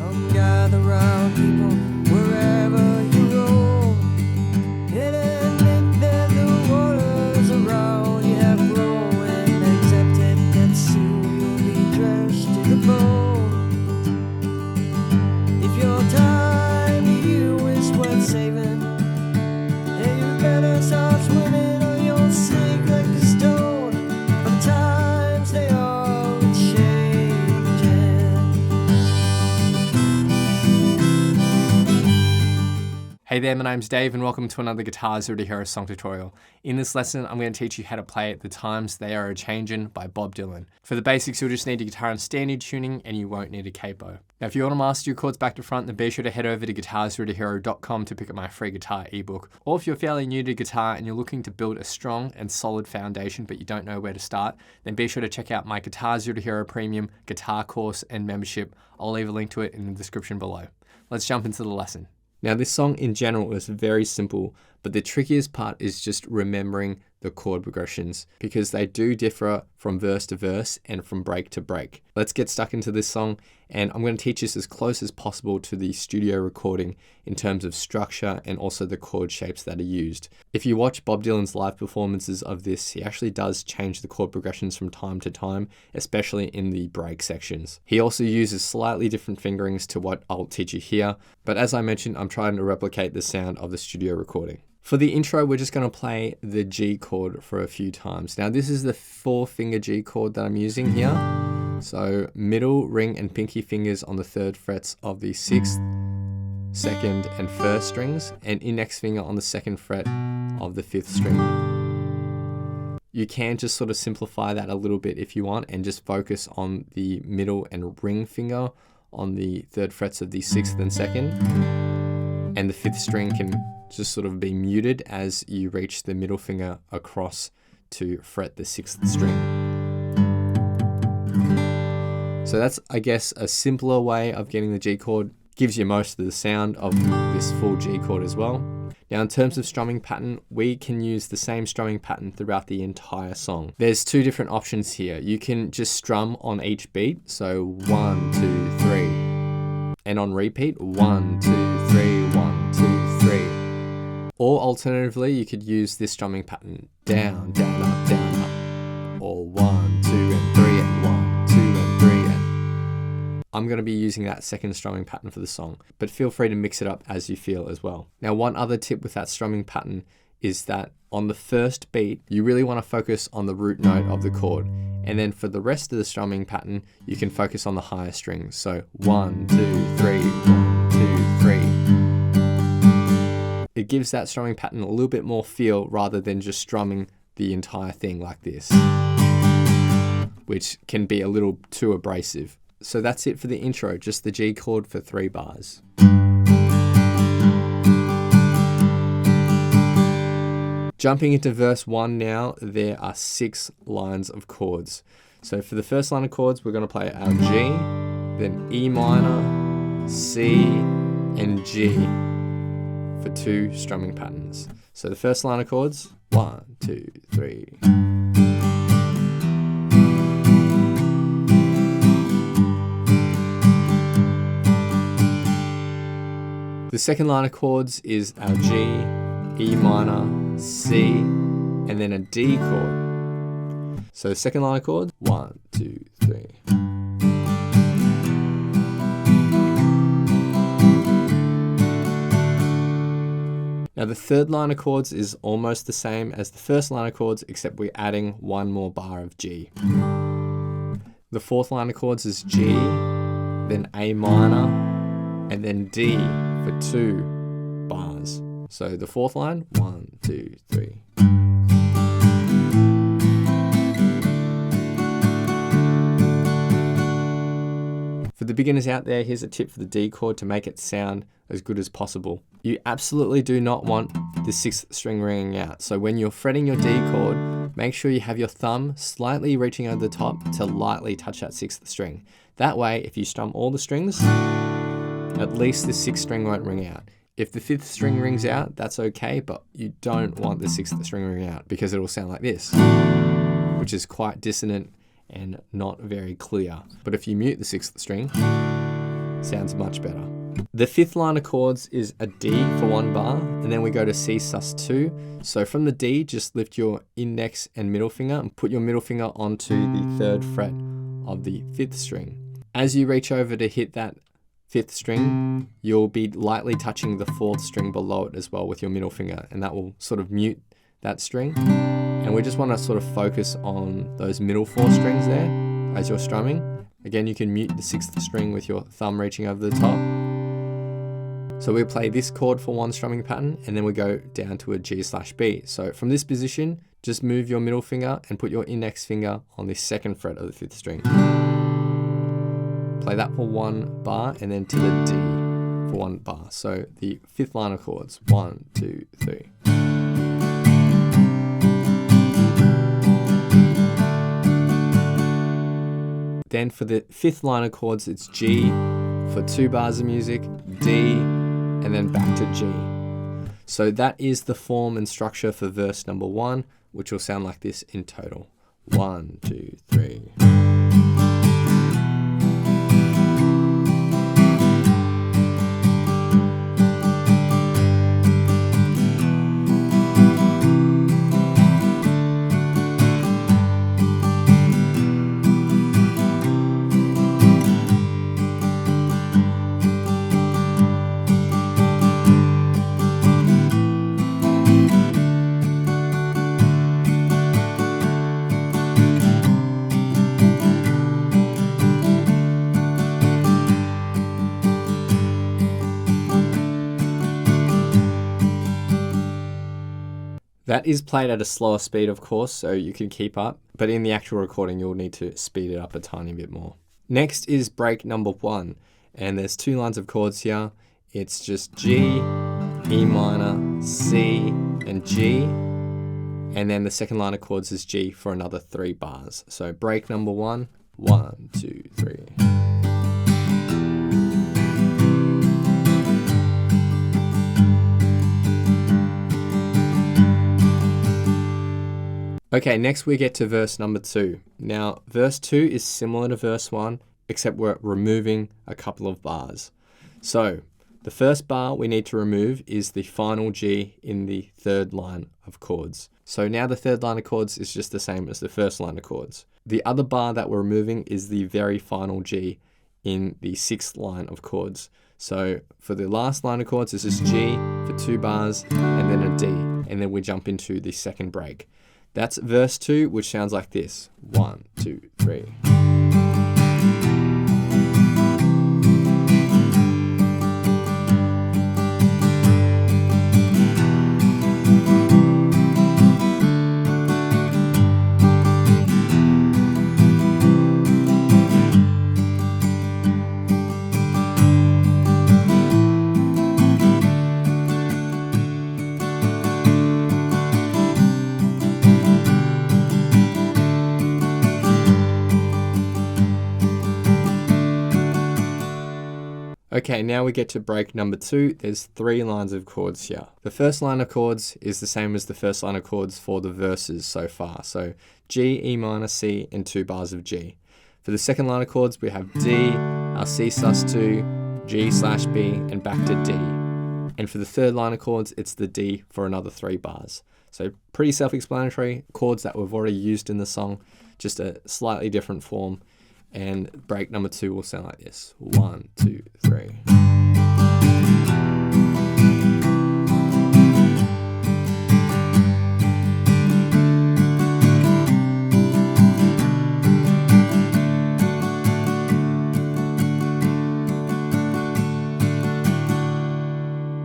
Come gather round, people, wherever you roam, and admit that the waters around you have grown, and accept it that soon you'll be drenched to the bone. If your time to you is worth saving, then you better start swimming or you'll sink like a stone. But times they are a-changin'. Hey there, my name's Dave and welcome to another Guitar Zero to Hero song tutorial. In this lesson, I'm going to teach you how to play The Times They Are a-Changin' by Bob Dylan. For the basics, you'll just need a guitar in standard tuning and you won't need a capo. Now, if you want to master your chords back to front, then be sure to head over to guitarzerotohero.com to pick up my free guitar ebook. Or if you're fairly new to guitar and you're looking to build a strong and solid foundation but you don't know where to start, then be sure to check out my Chords Strumming Premium guitar course and membership. I'll leave a link to it in the description below. Let's jump into the lesson. Now, this song in general is very simple, but the trickiest part is just remembering the chord progressions because they do differ from verse to verse and from break to break. Let's get stuck into this song, and I'm going to teach this as close as possible to the studio recording in terms of structure and also the chord shapes that are used. If you watch Bob Dylan's live performances of this, he actually does change the chord progressions from time to time, especially in the break sections. He also uses slightly different fingerings to what I'll teach you here, but as I mentioned, I'm trying to replicate the sound of the studio recording. For the intro, we're just going to play the G chord for a few times. Now, this is the 4-finger G chord that I'm using here. So middle, ring, and pinky fingers on the 3rd frets of the 6th, 2nd, and 1st strings, and index finger on the 2nd fret of the 5th string. You can just sort of simplify that a little bit if you want and just focus on the middle and ring finger on the 3rd frets of the 6th and 2nd. And the 5th string can just sort of be muted as you reach the middle finger across to fret the 6th string. So that's, I guess, a simpler way of getting the G chord. Gives you most of the sound of this full G chord as well. Now, in terms of strumming pattern, we can use the same strumming pattern throughout the entire song. There's 2 different options here. You can just strum on each beat, so 1, 2, 3, and on repeat, 1, 2, 3, 1, 2, 3. Or alternatively, you could use this strumming pattern down, down, up, down, up. Or 1, 2, and 3, and 1, 2, and 3, and I'm going to be using that second strumming pattern for the song, but feel free to mix it up as you feel as well. Now, one other tip with that strumming pattern is that on the first beat, you really want to focus on the root note of the chord. And then for the rest of the strumming pattern, you can focus on the higher strings. So 1, 2, 3, 1, 2, 3. It gives that strumming pattern a little bit more feel rather than just strumming the entire thing like this, which can be a little too abrasive. So that's it for the intro, just the G chord for 3 bars. Jumping into verse 1 now, there are 6 lines of chords. So for the first line of chords, we're going to play our G, then E minor, C, and G for 2 strumming patterns. So the first line of chords, 1, 2, 3. The second line of chords is our G, E minor, C, and then a D chord. So the second line of chords, 1, 2, 3. Now the third line of chords is almost the same as the first line of chords, except we're adding 1 more bar of G. The fourth line of chords is G, then A minor, and then D for 2 bars. So the fourth line, 1, 2, 3. For the beginners out there, here's a tip for the D chord to make it sound as good as possible. You absolutely do not want the 6th string ringing out. So when you're fretting your D chord, make sure you have your thumb slightly reaching over the top to lightly touch that 6th string. That way, if you strum all the strings, at least the 6th string won't ring out. If the 5th string rings out, that's okay, but you don't want the 6th string ring out because it will sound like this, which is quite dissonant and not very clear. But if you mute the 6th string, sounds much better. The fifth line of chords is a D for 1 bar, and then we go to C sus2. So from the D, just lift your index and middle finger and put your middle finger onto the 3rd fret of the 5th string. As you reach over to hit that 5th string, you'll be lightly touching the 4th string below it as well with your middle finger, and that will sort of mute that string. And we just want to sort of focus on those middle 4 strings there as you're strumming. Again, you can mute the 6th string with your thumb reaching over the top. So we play this chord for 1 strumming pattern, and then we go down to a G/B. So from this position, just move your middle finger and put your index finger on the 2nd fret of the 5th string. Play that for 1 bar, and then to the D for 1 bar. So the 5th line of chords, 1, 2, 3. Then for the 5th line of chords, it's G for 2 bars of music, D, and then back to G. So that is the form and structure for verse number 1, which will sound like this in total. 1, 2, 3. That is played at a slower speed, of course, so you can keep up, but in the actual recording, you'll need to speed it up a tiny bit more. Next is break number 1, and there's 2 lines of chords here. It's just G, E minor, C, and G, and then the 2nd line of chords is G for another 3 bars. So break number 1, 1, 2, 3. Okay, next we get to verse number 2. Now, verse 2 is similar to verse 1, except we're removing a couple of bars. So, the first bar we need to remove is the final G in the 3rd line of chords. So now the 3rd line of chords is just the same as the 1st line of chords. The other bar that we're removing is the very final G in the 6th line of chords. So for the last line of chords, this is G for 2 bars and then a D, and then we jump into the 2nd break. That's verse 2, which sounds like this. 1, 2, 3. Okay, now we get to break number 2. There's 3 lines of chords here. The first line of chords is the same as the first line of chords for the verses so far. So G, E minor, C, and 2 bars of G. For the 2nd line of chords, we have D, our C sus2, G/B, and back to D. And for the 3rd line of chords, it's the D for another 3 bars. So pretty self-explanatory, chords that we've already used in the song, just a slightly different form. And break number 2 will sound like this. 1, 2, 3.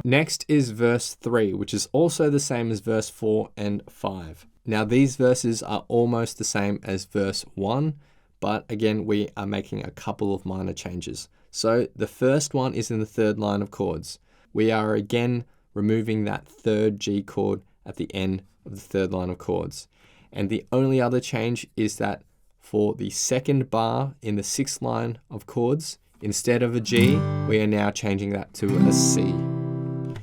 Next is verse 3, which is also the same as verse 4 and 5. Now these verses are almost the same as verse 1, but again, we are making a couple of minor changes. So the first one is in the 3rd line of chords. We are again removing that 3rd G chord at the end of the 3rd line of chords. And the only other change is that for the 2nd bar in the 6th line of chords, instead of a G, we are now changing that to a C.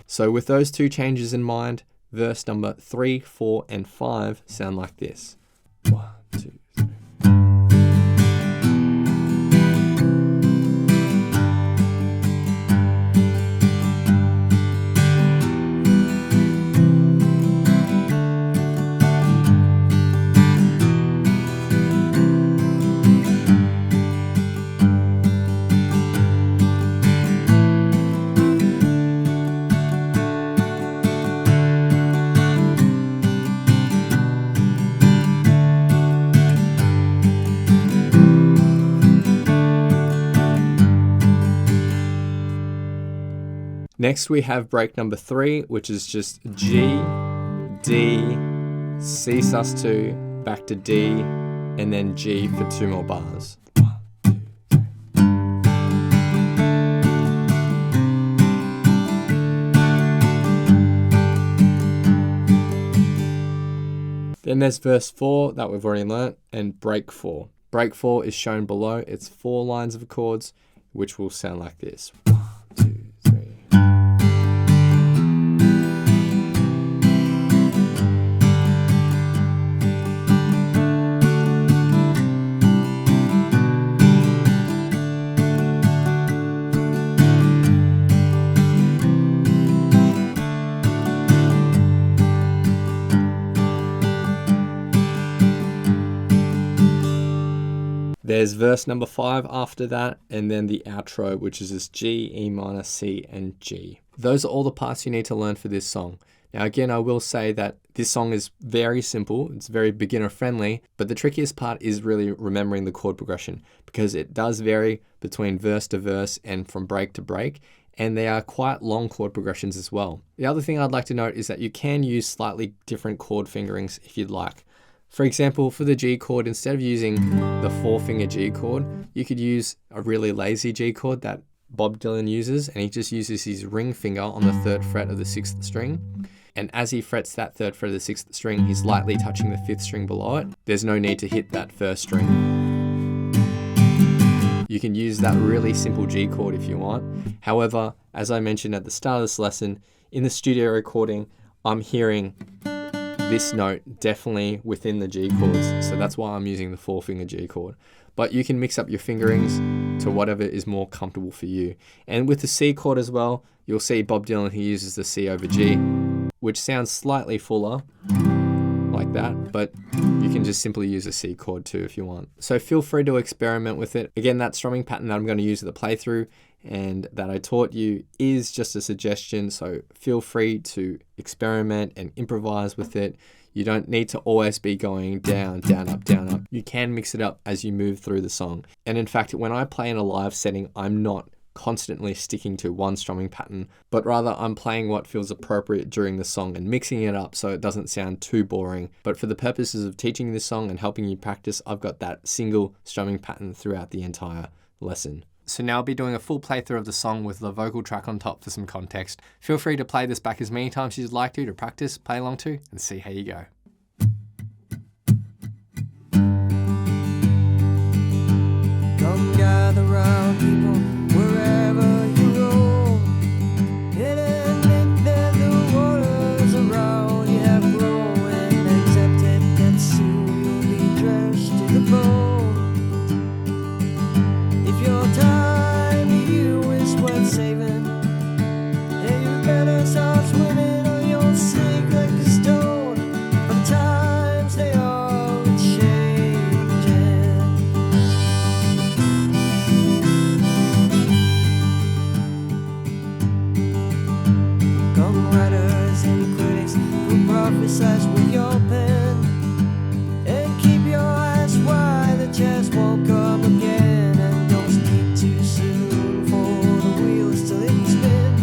So with those 2 changes in mind, verse number 3, 4, and 5 sound like this. 1, 2, 3. Next we have break number 3, which is just G, D, C sus2, back to D, and then G for 2 more bars. Then there's verse 4 that we've already learnt, and break 4. Break 4 is shown below. It's 4 lines of chords, which will sound like this. 1, 2, 3. There's verse number 5 after that, and then the outro, which is just G, E minor, C, and G. Those are all the parts you need to learn for this song. Now again, I will say that this song is very simple, it's very beginner friendly, but the trickiest part is really remembering the chord progression, because it does vary between verse to verse and from break to break, and they are quite long chord progressions as well. The other thing I'd like to note is that you can use slightly different chord fingerings if you'd like. For example, for the G chord, instead of using the 4-finger G chord, you could use a really lazy G chord that Bob Dylan uses, and he just uses his ring finger on the 3rd fret of the 6th string. And as he frets that 3rd fret of the 6th string, he's lightly touching the 5th string below it. There's no need to hit that 1st string. You can use that really simple G chord if you want. However, as I mentioned at the start of this lesson, in the studio recording, I'm hearing this note definitely within the G chords, so that's why I'm using the 4-finger G chord. But you can mix up your fingerings to whatever is more comfortable for you. And with the C chord as well, you'll see Bob Dylan, he uses the C over G, which sounds slightly fuller, like that, but you can just simply use a C chord too if you want. So feel free to experiment with it. Again, that strumming pattern that I'm going to use at the playthrough and that I taught you is just a suggestion, so feel free to experiment and improvise with it. You don't need to always be going down, down, up, down, up. You can mix it up as you move through the song. And in fact, when I play in a live setting, I'm not constantly sticking to one strumming pattern, but rather I'm playing what feels appropriate during the song and mixing it up so it doesn't sound too boring. But for the purposes of teaching this song and helping you practice, I've got that single strumming pattern throughout the entire lesson. So now I'll be doing a full playthrough of the song with the vocal track on top for some context. Feel free to play this back as many times as you'd like to practice, play along to, and see how you go. Come gather round, people, wherever you roam. It admit that the waters around you have grown, and accept it that soon you'll be drenched to the bone. If your time to you is worth saving, then you better start swimming or you'll sink like a stone. From times they are changing. Come writers and critics who prophesize with your pen, and keep your eyes wide, the chance won't come again. And don't speak too soon, for the wheels still in spin,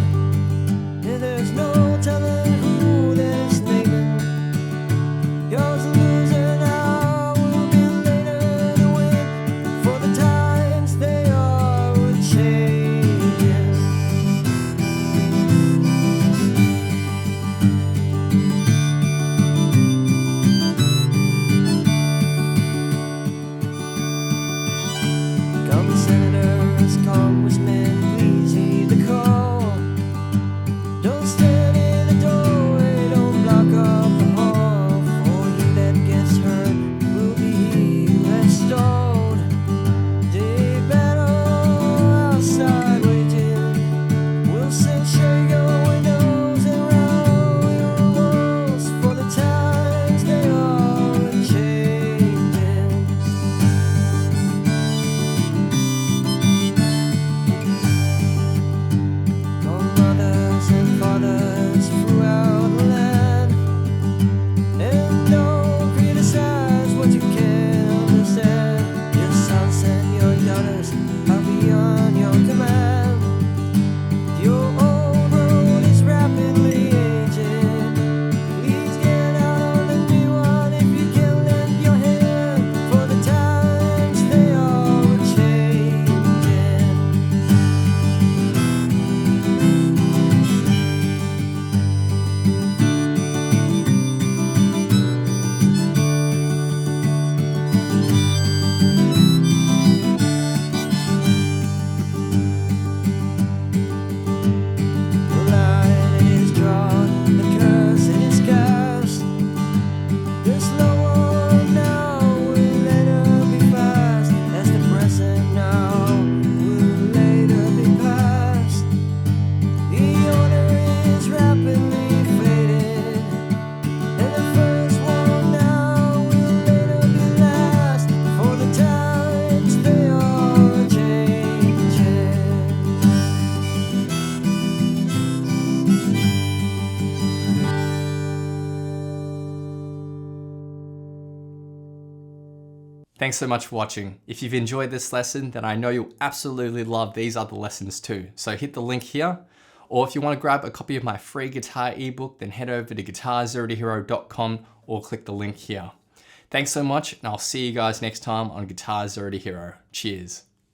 and there's no telling who this naming. Yours to lose and I will be later to win, for the times they are changing. Thanks so much for watching. If you've enjoyed this lesson, then I know you'll absolutely love these other lessons too. So hit the link here. Or if you want to grab a copy of my free guitar ebook, then head over to guitarzerotohero.com or click the link here. Thanks so much, and I'll see you guys next time on Guitar Zero to Hero. Cheers.